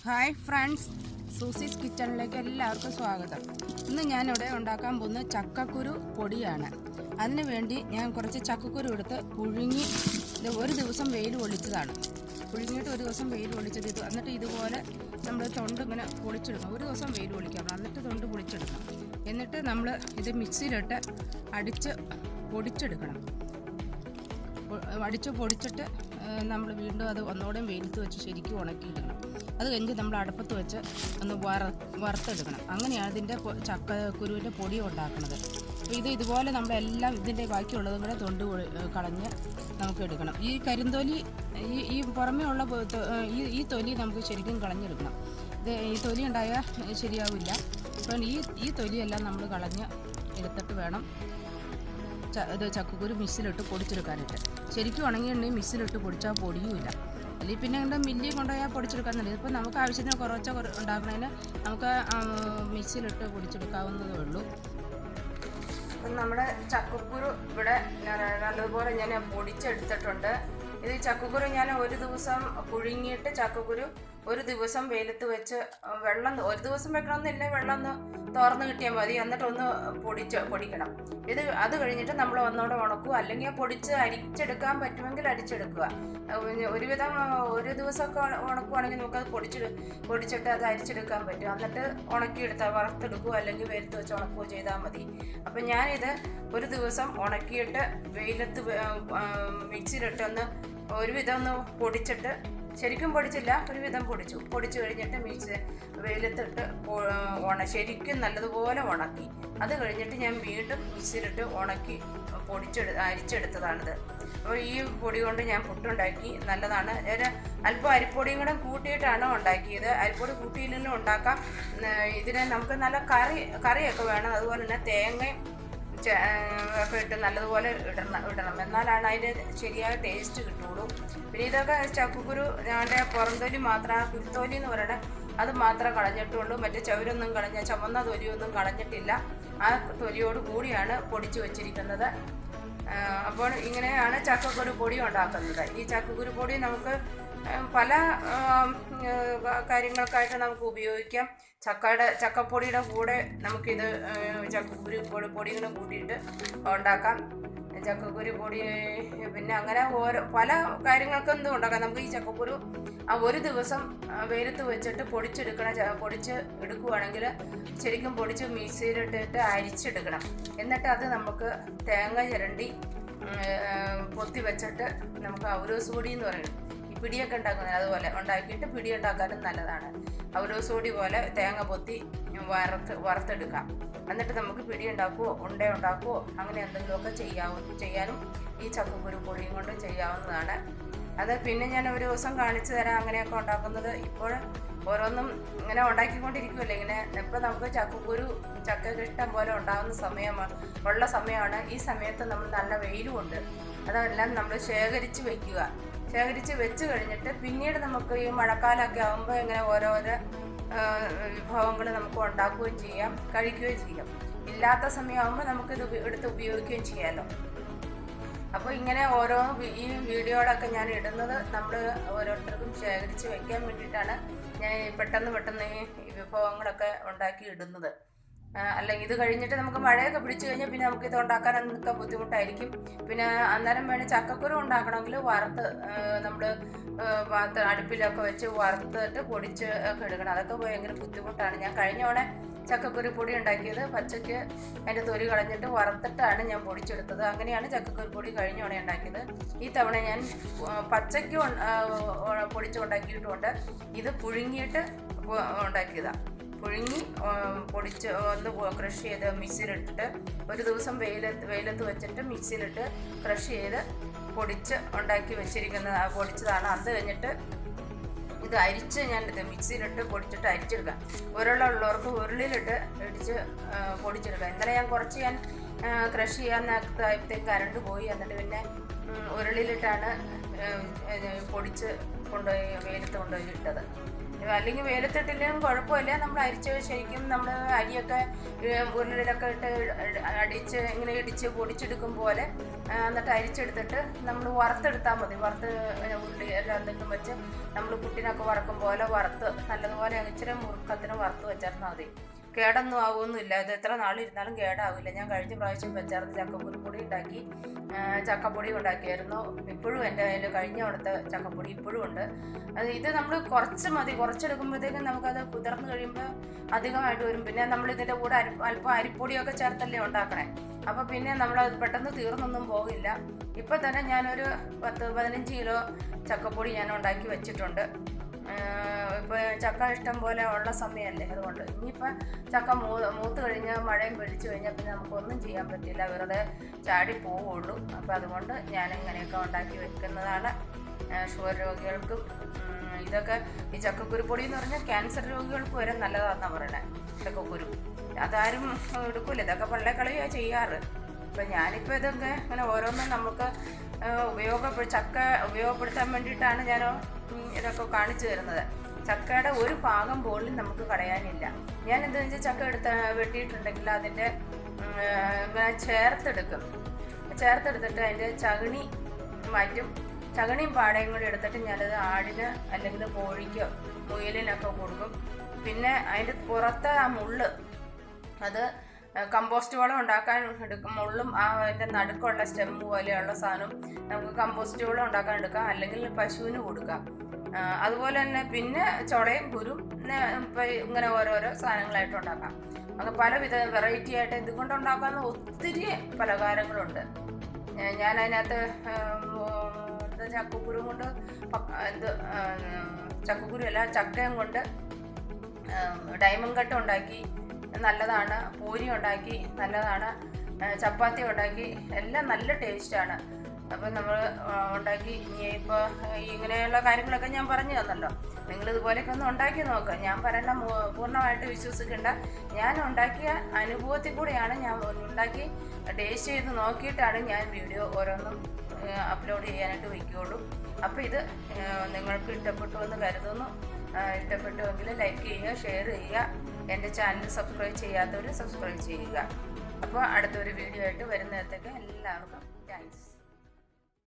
Hi friends, സൂസീസ് കിച്ചണിലേക്ക് എല്ലാവർക്കും സ്വാഗതം. ഇന്ന് ഞാനിവിടെ ഉണ്ടാക്കാൻ പോകുന്നത് ചക്കക്കുരു പൊടിയാണ്. അതിന് വേണ്ടി ഞാൻ കുറച്ച് ചക്കക്കുരു എടുത്ത് പുഴുങ്ങി ഒരു ദിവസം വെയിൽ ഒളിച്ചതാണ്. പുഴുങ്ങിയിട്ട് ഒരു ദിവസം വെയിൽ ഒളിച്ചത് എന്നിട്ട് ഇതുപോലെ നമ്മൾ തൊണ്ട് ഇങ്ങനെ പൊളിച്ചെടുക്കണം. ഒരു ദിവസം വെയിൽ ഒളിക്കണം, എന്നിട്ട് തൊണ്ട് പൊളിച്ചെടുക്കണം. എന്നിട്ട് നമ്മൾ ഇത് മിക്സിയിലിട്ട് അടിച്ച് പൊടിച്ചെടുക്കണം. പൊടിച്ചിട്ട് നമ്മൾ വീണ്ടും അത് ഒന്നുകൂടെയും വെയിലത്ത് വെച്ച് ശരിക്കും ഉണക്കിയിടണം. അത് കഴിഞ്ഞ് നമ്മൾ അടുപ്പത്ത് വെച്ച് ഒന്ന് വറുത്തെടുക്കണം. അങ്ങനെയാണ് ഇതിൻ്റെ ചക്കക്കുരുവിൻ്റെ പൊടി ഉണ്ടാക്കുന്നത്. അപ്പോൾ ഇതുപോലെ നമ്മളെല്ലാം ഇതിൻ്റെ ബാക്കിയുള്ളതും കൂടെ തൊണ്ട് കളഞ്ഞ് നമുക്ക് എടുക്കണം. ഈ കരിന്തോലി ഈ പുറമേ ഉള്ള ഈ തൊലി നമുക്ക് ശരിക്കും കളഞ്ഞെടുക്കണം. ഈ തൊലി ഉണ്ടായാൽ ശരിയാവില്ല. അപ്പം ഈ തൊലിയെല്ലാം നമ്മൾ കളഞ്ഞ് എടുത്തിട്ട് വേണം ഇത് ചക്കക്കുരു മിക്സിയിലിട്ട് പൊടിച്ചെടുക്കാനായിട്ട്. ശരിക്കും ഉണങ്ങിയിട്ടുണ്ടെങ്കിൽ മിക്സിയിലിട്ട് പൊടിച്ചാൽ പൊടിയുമില്ല. അല്ലെങ്കിൽ പിന്നെ മില്ലിൽ കൊണ്ടുപോയാൽ പൊടിച്ചെടുക്കാൻ നല്ലത്. ഇപ്പോൾ നമുക്ക് ആവശ്യത്തിന് കുറച്ച് ഉണ്ടാക്കുന്നതിന് നമുക്ക് മിക്സിയിലിട്ട് പൊടിച്ചെടുക്കാവുന്നതേ ഉള്ളൂ. അപ്പം നമ്മുടെ ചക്കക്കുരു ഇവിടെ നല്ലതുപോലെ ഞാൻ പൊടിച്ചെടുത്തിട്ടുണ്ട്. ഇത് ചക്കക്കുരു ഞാൻ ഒരു ദിവസം പുഴുങ്ങിയിട്ട് ചക്കക്കുരു ഒരു ദിവസം വെയിലത്ത് വെച്ച് വെള്ളം ഒരു ദിവസം വെക്കണമെന്നില്ല, വെള്ളം ഒന്ന് തുറന്ന് കിട്ടിയാൽ മതി. എന്നിട്ടൊന്ന് പൊടിക്കണം. അത് കഴിഞ്ഞിട്ട് നമ്മൾ ഒന്നുകൂടെ ഉണക്കുക, അല്ലെങ്കിൽ പൊടിച്ച് അരിച്ചെടുക്കാൻ പറ്റുമെങ്കിൽ അരിച്ചെടുക്കുക. ഒരുവിധം ഒരു ദിവസമൊക്കെ ഉണക്കുവാണെങ്കിൽ നമുക്കത് പൊടിച്ചിട്ട് അത് അരിച്ചെടുക്കാൻ പറ്റും. എന്നിട്ട് ഉണക്കിയെടുത്താൽ വറുത്തെടുക്കുക, അല്ലെങ്കിൽ വെയിലത്ത് വെച്ച് ഉണക്കുകയോ ചെയ്താൽ മതി. അപ്പം ഞാനിത് ഒരു ദിവസം ഉണക്കിയിട്ട് വെയിലത്ത് മിക്സിയിലിട്ടൊന്ന് ഒരുവിധം ഒന്ന് പൊടിച്ചിട്ട്, ശരിക്കും പൊടിച്ചില്ല, ഒരുവിധം പൊടിച്ചു കഴിഞ്ഞിട്ട് വെയിലത്തിട്ട് ശരിക്കും നല്ലതുപോലെ ഉണക്കി. അത് കഴിഞ്ഞിട്ട് ഞാൻ വീണ്ടും മിക്സിയിലിട്ട് ഉണക്കി അരിച്ചെടുത്തതാണിത്. അപ്പോൾ ഈ പൊടി കൊണ്ട് ഞാൻ പുട്ടുണ്ടാക്കി. നല്ലതാണ്. അല്പം അരിപ്പൊടിയും കൂടെ കൂട്ടിയിട്ടാണ് ഉണ്ടാക്കിയത്. അരിപ്പൊടി കൂട്ടിയില്ലെങ്കിലും ഉണ്ടാക്കാം. ഇതിന് നമുക്ക് നല്ല കറിയൊക്കെ വേണം. അതുപോലെ തന്നെ തേങ്ങയും ഒക്കെ ഇട്ട് നല്ലതുപോലെ ഇടണം. എന്നാലാണ് അതിൻ്റെ ശരിയായ ടേസ്റ്റ് കിട്ടുള്ളൂ. പിന്നെ ഇതൊക്കെ ചക്കക്കുരു ഞങ്ങളുടെ പുറംതൊലി മാത്രമാണ്, കുരുത്തോലി എന്ന് പറയുന്നത്, അത് മാത്രമേ കളഞ്ഞിട്ടുള്ളൂ. മറ്റേ ചുവരൊന്നും ചുമന്ന തൊലിയൊന്നും കളഞ്ഞിട്ടില്ല. ആ തൊലിയോട് കൂടിയാണ് പൊടിച്ചു വച്ചിരിക്കുന്നത്. അപ്പോൾ ഇങ്ങനെയാണ് ചക്കക്കുരു പൊടി ഉണ്ടാക്കുന്നത്. ഈ ചക്കക്കുരു പൊടി നമുക്ക് പല കാര്യങ്ങൾക്കായിട്ട് നമുക്ക് ഉപയോഗിക്കാം. ചക്കപ്പൊടിയുടെ കൂടെ നമുക്കിത് ചക്കക്കുരു പൊടികളും കൂട്ടിയിട്ട് ഉണ്ടാക്കാം. ചക്കക്കുരു പൊടി പിന്നെ അങ്ങനെ പല കാര്യങ്ങൾക്കും എന്തും ഉണ്ടാക്കാം. നമുക്ക് ഈ ചക്കക്കുരു ഒരു ദിവസം വെയിലത്ത് വെച്ചിട്ട് പൊടിച്ച് എടുക്കുകയാണെങ്കിൽ ശരിക്കും പൊടിച്ച് മിക്സിയിലിട്ടിട്ട് അരിച്ചെടുക്കണം. എന്നിട്ട് അത് നമുക്ക് തേങ്ങ ചിരണ്ടി പൊത്തി വെച്ചിട്ട് നമുക്ക് ഔലോസ് പൊടി എന്ന് പറയുന്നത്, ഈ പിടിയൊക്കെ ഉണ്ടാക്കുന്നത് അതുപോലെ ഉണ്ടാക്കിയിട്ട് പിടി ഉണ്ടാക്കാനും നല്ലതാണ്. ഔലോസ് പൊടി പോലെ തേങ്ങ പൊത്തി വറുത്തെടുക്കാം. എന്നിട്ട് നമുക്ക് പിടി ഉണ്ടാക്കുവോ ഉണ്ട ഉണ്ടാക്കുവോ അങ്ങനെ എന്തെങ്കിലുമൊക്കെ ചെയ്യാനും ഈ ചക്കക്കുരു പൊടിയും കൊണ്ട് ചെയ്യാവുന്നതാണ്. അത് പിന്നെ ഞാൻ ഒരു ദിവസം കാണിച്ചു തരാം അങ്ങനെയൊക്കെ ഉണ്ടാക്കുന്നത്. ഇപ്പോൾ ഓരോന്നും ഇങ്ങനെ ഉണ്ടാക്കിക്കൊണ്ടിരിക്കുമല്ലോ. ഇങ്ങനെ ഇപ്പോൾ നമുക്ക് ചക്ക ഇഷ്ടം പോലെ ഉണ്ടാകുന്ന സമയമാണ്. ഈ സമയത്ത് നമ്മൾ നല്ല വെയിലുമുണ്ട്. അതെല്ലാം നമ്മൾ ശേഖരിച്ച് വെച്ച് കഴിഞ്ഞിട്ട് പിന്നീട് നമുക്ക് ഈ മഴക്കാലമൊക്കെ ആകുമ്പോൾ ഇങ്ങനെ ഓരോരോ വിഭവങ്ങൾ നമുക്ക് ഉണ്ടാക്കുകയും ചെയ്യാം, കഴിക്കുകയും ചെയ്യാം. ഇല്ലാത്ത സമയമാകുമ്പോൾ നമുക്കിത് എടുത്ത് ഉപയോഗിക്കുകയും ചെയ്യാമല്ലോ. അപ്പോൾ ഇങ്ങനെ ഓരോ ഈ വീഡിയോകളൊക്കെ ഞാൻ ഇടുന്നത് നമ്മൾ ഓരോരുത്തർക്കും ശേഖരിച്ച് വയ്ക്കാൻ വേണ്ടിയിട്ടാണ് ഞാൻ പെട്ടെന്ന് ഈ വിഭവങ്ങളൊക്കെ ഉണ്ടാക്കി ഇടുന്നത്. അല്ലെങ്കിൽ ഇത് കഴിഞ്ഞിട്ട് നമുക്ക് മഴയൊക്കെ പിടിച്ചു കഴിഞ്ഞാൽ പിന്നെ നമുക്ക് ഇത് ഉണ്ടാക്കാനൊക്കെ ബുദ്ധിമുട്ടായിരിക്കും. പിന്നെ അന്നേരം വേണേൽ ചക്കക്കുരു ഉണ്ടാക്കണമെങ്കിൽ നമ്മൾ അടുപ്പിലൊക്കെ വെച്ച് വറുത്തിട്ട് പൊടിച്ച് ഒക്കെ എടുക്കണം. അതൊക്കെ ഭയങ്കര ബുദ്ധിമുട്ടാണ്. ഞാൻ കഴിഞ്ഞ തവണ ചക്കക്കുരു പൊടി ഉണ്ടാക്കിയത് പച്ചയ്ക്ക് അതിൻ്റെ തൊലി കളഞ്ഞിട്ട് വറുത്തിട്ടാണ് ഞാൻ പൊടിച്ചെടുത്തത്. അങ്ങനെയാണ് ചക്കക്കുരു പൊടി കഴിഞ്ഞ തവണ ഉണ്ടാക്കിയത്. ഈ തവണ ഞാൻ പച്ചയ്ക്ക് പൊടിച്ചുണ്ടാക്കിയിട്ടുമുണ്ട്. ഇത് പുഴുങ്ങിയിട്ട് ഉണ്ടാക്കിയതാണ്. പുഴുങ്ങി പൊടിച്ച് ഒന്ന് ക്രഷ് ചെയ്ത് മിക്സിയിലിട്ടിട്ട് ഒരു ദിവസം വെയിലത്ത് വെച്ചിട്ട് മിക്സിയിലിട്ട് ക്രഷ് ചെയ്ത് ഉണ്ടാക്കി പൊടിച്ചതാണ്. അത് കഴിഞ്ഞിട്ട് ഇത് അരിച്ച് ഞാനിത് മിക്സിയിലിട്ട് പൊടിച്ചിട്ട് അരിച്ചെടുക്കാം. ഉരുളുള്ളവർക്ക് ഉരുളിയിലിട്ട് ഇടിച്ച് പൊടിച്ചെടുക്കാം. ഇന്നലെ ഞാൻ ക്രഷ് ചെയ്യാൻ നേരത്തായപ്പോഴത്തേക്ക് കരണ്ട് പോയി. എന്നിട്ട് പിന്നെ ഉരുളിയിലിട്ടാണ് പൊടിച്ച് വെയിലത്ത് കൊണ്ടുപോയി ഇട്ടത്. അല്ലെങ്കിൽ വെയിലത്തിട്ടില്ലെങ്കിലും കുഴപ്പമില്ല. നമ്മൾ അരിച്ച് ശരിക്കും നമ്മൾ അരിയൊക്കെ ഉരുളിലൊക്കെ ഇട്ട് അടിച്ച് ഇങ്ങനെ ഇടിച്ച് പൊടിച്ചെടുക്കും പോലെ എന്നിട്ട് അരിച്ചെടുത്തിട്ട് നമ്മൾ വറുത്തെടുത്താൽ മതി. ഉരുളി എല്ലാം എന്തെങ്കിലും വെച്ച് നമ്മൾ പുട്ടിനൊക്കെ വറക്കും പോലെ വറുത്ത് നല്ലതുപോലെ ഇച്ചിരി മുറുക്കത്തിന് വറുത്ത് വെച്ചിരുന്നാൽ മതി. കേടൊന്നും ആവുമൊന്നുമില്ല. ഇത് എത്ര നാളിരുന്നാലും കേടാവില്ല. ഞാൻ കഴിഞ്ഞ പ്രാവശ്യം വെച്ചായിരുന്നു ചക്കക്കുരുപ്പൊടി ഉണ്ടാക്കി, ചക്കപ്പൊടി ഉണ്ടാക്കിയായിരുന്നു. ഇപ്പോഴും എൻ്റെ കയ്യിൽ കഴിഞ്ഞ അവിടുത്തെ ചക്കപ്പൊടി ഇപ്പോഴും ഉണ്ട്. ഇത് നമ്മൾ കുറച്ച് മതി. കുറച്ചെടുക്കുമ്പോഴത്തേക്കും നമുക്കത് കുതിർന്ന് കഴിയുമ്പോൾ അധികമായിട്ട് വരും. പിന്നെ നമ്മൾ ഇതിൻ്റെ കൂടെ അല്പം അരിപ്പൊടിയൊക്കെ ചേർത്തല്ലേ ഉണ്ടാക്കണേ. അപ്പോൾ പിന്നെ നമ്മളത് പെട്ടെന്ന് തീർന്നൊന്നും പോകില്ല. ഇപ്പം തന്നെ ഞാനൊരു 10-15 കിലോ ചക്കപ്പൊടി ഞാൻ ഉണ്ടാക്കി വെച്ചിട്ടുണ്ട്. ഇപ്പോൾ ചക്ക ഇഷ്ടം പോലെ ഉള്ള സമയമല്ലേ, അതുകൊണ്ട്. ഇനിയിപ്പോൾ ചക്ക മൂത്ത് കഴിഞ്ഞാൽ മഴയും പിടിച്ചു കഴിഞ്ഞാൽ പിന്നെ നമുക്കൊന്നും ചെയ്യാൻ പറ്റില്ല, വെറുതെ ചാടി പോവുള്ളൂ. അപ്പോൾ അതുകൊണ്ട് ഞാൻ ഇങ്ങനെയൊക്കെ ഉണ്ടാക്കി വെക്കുന്നതാണ്. ഷുഗർ രോഗികൾക്കും ഇതൊക്കെ ഈ ചക്കക്കുരുപ്പൊടി എന്ന് പറഞ്ഞാൽ ക്യാൻസർ രോഗികൾക്ക് വരെ നല്ലതാണെന്നാണ് പറയണത്. ചക്കക്കുരു അതാരും എടുക്കില്ല, ഇതൊക്കെ പള്ളക്കളിയാണ് ചെയ്യാറ്. അപ്പം ഞാനിപ്പോൾ ഇതൊക്കെ ഇങ്ങനെ ഓരോന്നും നമുക്ക് ചക്ക ഉപയോഗപ്പെടുത്താൻ വേണ്ടിയിട്ടാണ് ഞാൻ ഇതൊക്കെ കാണിച്ചു തരുന്നത്. ചക്കയുടെ ഒരു ഭാഗം പോലും നമുക്ക് കളയാനില്ല. ഞാൻ എന്താണെന്ന് വെച്ചാൽ ചക്ക വെട്ടിയിട്ടുണ്ടെങ്കിൽ അതിൻ്റെ ഇങ്ങനെ ചേർത്തെടുത്തിട്ട് അതിൻ്റെ ചകിണി മാറ്റും. ചകിണിയും പാടയും കൂടി എടുത്തിട്ട് ഞാനത് ആടിന് അല്ലെങ്കിൽ കോഴിക്കോ മുയലിനൊക്കെ കൊടുക്കും. പിന്നെ അതിൻ്റെ പുറത്തെ ആ മുള്ള് അത് കമ്പോസ്റ്റ് വളം ഉണ്ടാക്കാൻ എടുക്കും. മുള്ളും അതിൻ്റെ നടുക്കുള്ള സ്റ്റെമ്മ് പോലെയുള്ള സാധനം നമുക്ക് കമ്പോസ്റ്റ് വളം ഉണ്ടാക്കാൻ എടുക്കാം, അല്ലെങ്കിൽ പശുവിന് കൊടുക്കാം. അതുപോലെ തന്നെ പിന്നെ ചുളയും കുരും ഇങ്ങനെ ഓരോരോ സാധനങ്ങളായിട്ട് ഉണ്ടാക്കാം. അത് പലവിധ വെറൈറ്റി ആയിട്ട് ഇതുകൊണ്ട് ഉണ്ടാക്കാവുന്ന ഒത്തിരി പലഹാരങ്ങളുണ്ട്. ഞാൻ അതിനകത്ത് ചക്കക്കുരു കൊണ്ട് ചക്കക്കുരു അല്ല ചക്കയും കൊണ്ട് ഡയമണ്ട് കട്ട് ഉണ്ടാക്കി നല്ലതാണ്, പൂരി ഉണ്ടാക്കി നല്ലതാണ്, ചപ്പാത്തി ഉണ്ടാക്കി എല്ലാം നല്ല ടേസ്റ്റാണ്. അപ്പം നമ്മൾ ഉണ്ടാക്കി ഇപ്പോൾ ഇങ്ങനെയുള്ള കാര്യങ്ങളൊക്കെ ഞാൻ പറഞ്ഞു തന്നല്ലോ. നിങ്ങളിതുപോലെയൊക്കെ ഒന്ന് ഉണ്ടാക്കി നോക്കുക. ഞാൻ പറയുന്ന പൂർണ്ണമായിട്ട് വിശ്വസിക്കേണ്ട. ഞാൻ ഉണ്ടാക്കിയ അനുഭവത്തിൽ കൂടെയാണ് ഞാൻ ഉണ്ടാക്കി ടേസ്റ്റ് ചെയ്ത് നോക്കിയിട്ടാണ് ഞാൻ വീഡിയോ ഓരോന്നും അപ്ലോഡ് ചെയ്യാനായിട്ട് വയ്ക്കുകയുള്ളൂ. അപ്പോൾ ഇത് നിങ്ങൾക്ക് ഇഷ്ടപ്പെട്ടു എന്ന് കരുതുന്നു. ഇഷ്ടപ്പെട്ടുവെങ്കിൽ ലൈക്ക് ചെയ്യുക, ഷെയർ ചെയ്യുക. എൻ്റെ ചാനൽ സബ്സ്ക്രൈബ് ചെയ്യാത്തവർ സബ്സ്ക്രൈബ് ചെയ്യുക. അപ്പോൾ അടുത്തൊരു വീഡിയോ ആയിട്ട് വരുന്നിടത്തേക്ക് എല്ലാവർക്കും താങ്ക്സ്.